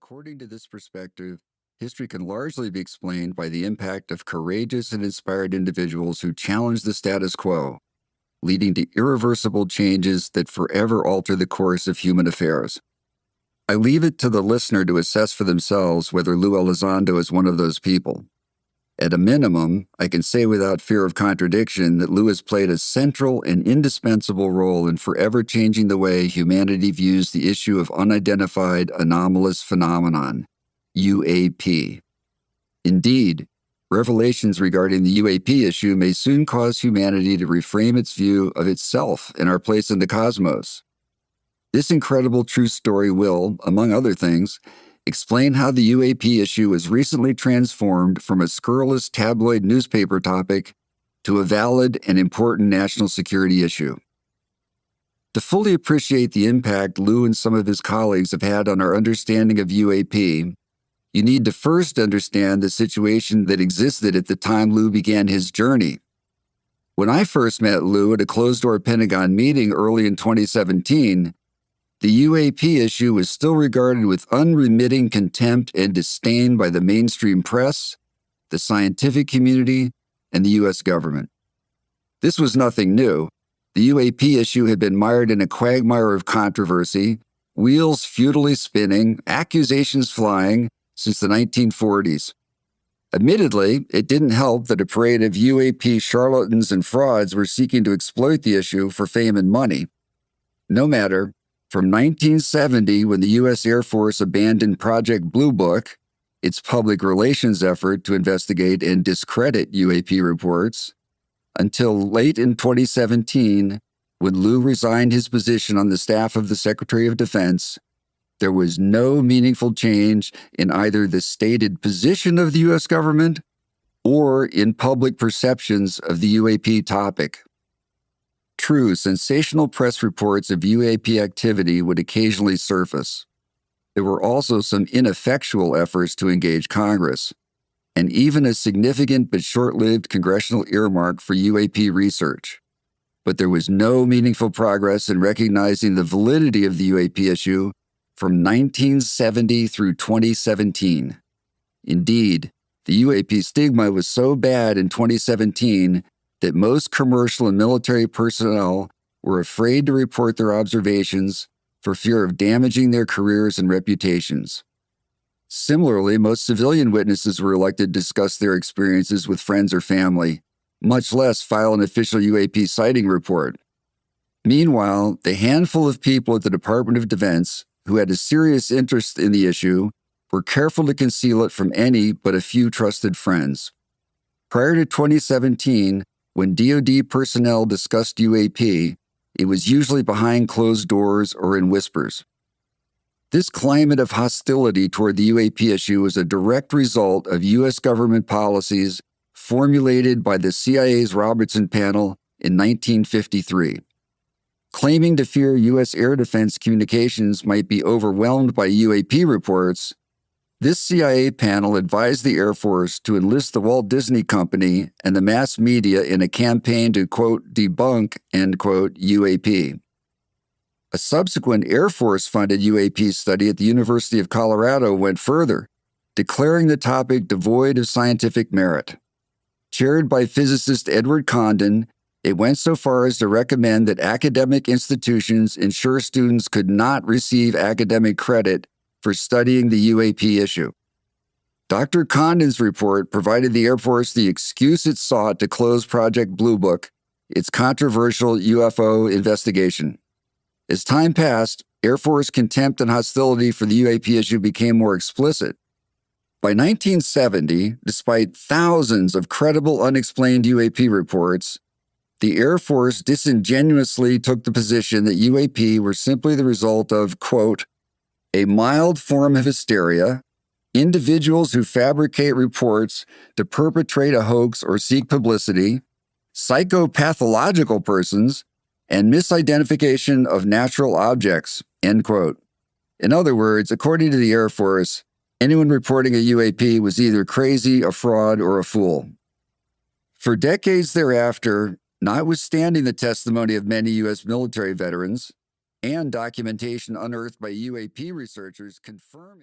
According to this perspective, history can largely be explained by the impact of courageous and inspired individuals who challenge the status quo, leading to irreversible changes that forever alter the course of human affairs. I leave it to the listener to assess for themselves whether Lue Elizondo is one of those people. At a minimum, I can say without fear of contradiction that Lue has played a central and indispensable role in forever changing the way humanity views the issue of unidentified anomalous phenomenon, UAP. Indeed, revelations regarding the UAP issue may soon cause humanity to reframe its view of itself and our place in the cosmos. This incredible true story will, among other things, explain how the UAP issue was recently transformed from a scurrilous tabloid newspaper topic to a valid and important national security issue. To fully appreciate the impact Lue and some of his colleagues have had on our understanding of UAP, you need to first understand the situation that existed at the time Lue began his journey. When I first met Lue at a closed-door Pentagon meeting early in 2017, the UAP issue was still regarded with unremitting contempt and disdain by the mainstream press, the scientific community, and the U.S. government. This was nothing new. The UAP issue had been mired in a quagmire of controversy, wheels futilely spinning, accusations flying, since the 1940s. Admittedly, it didn't help that a parade of UAP charlatans and frauds were seeking to exploit the issue for fame and money. No matter. From 1970, when the U.S. Air Force abandoned Project Blue Book, its public relations effort to investigate and discredit UAP reports, until late in 2017, when Lue resigned his position on the staff of the Secretary of Defense, there was no meaningful change in either the stated position of the U.S. government or in public perceptions of the UAP topic. True, sensational press reports of UAP activity would occasionally surface. There were also some ineffectual efforts to engage Congress, and even a significant but short-lived congressional earmark for UAP research. But there was no meaningful progress in recognizing the validity of the UAP issue from 1970 through 2017. Indeed, the UAP stigma was so bad in 2017 that most commercial and military personnel were afraid to report their observations for fear of damaging their careers and reputations. Similarly, most civilian witnesses were reluctant to discuss their experiences with friends or family, much less file an official UAP sighting report. Meanwhile, the handful of people at the Department of Defense who had a serious interest in the issue were careful to conceal it from any but a few trusted friends. Prior to 2017, when DoD personnel discussed UAP, it was usually behind closed doors or in whispers. This climate of hostility toward the UAP issue was a direct result of U.S. government policies formulated by the CIA's Robertson Panel in 1953. Claiming to fear U.S. air defense communications might be overwhelmed by UAP reports, this CIA panel advised the Air Force to enlist the Walt Disney Company and the mass media in a campaign to, quote, debunk, end quote, UAP. A subsequent Air Force-funded UAP study at the University of Colorado went further, declaring the topic devoid of scientific merit. Chaired by physicist Edward Condon, it went so far as to recommend that academic institutions ensure students could not receive academic credit for studying the UAP issue. Dr. Condon's report provided the Air Force the excuse it sought to close Project Blue Book, its controversial UFO investigation. As time passed, Air Force contempt and hostility for the UAP issue became more explicit. By 1970, despite thousands of credible unexplained UAP reports, the Air Force disingenuously took the position that UAP were simply the result of, quote, a mild form of hysteria, individuals who fabricate reports to perpetrate a hoax or seek publicity, psychopathological persons, and misidentification of natural objects, end quote. In other words, according to the Air Force, anyone reporting a UAP was either crazy, a fraud, or a fool. For decades thereafter, notwithstanding the testimony of many U.S. military veterans, and documentation unearthed by UAP researchers confirming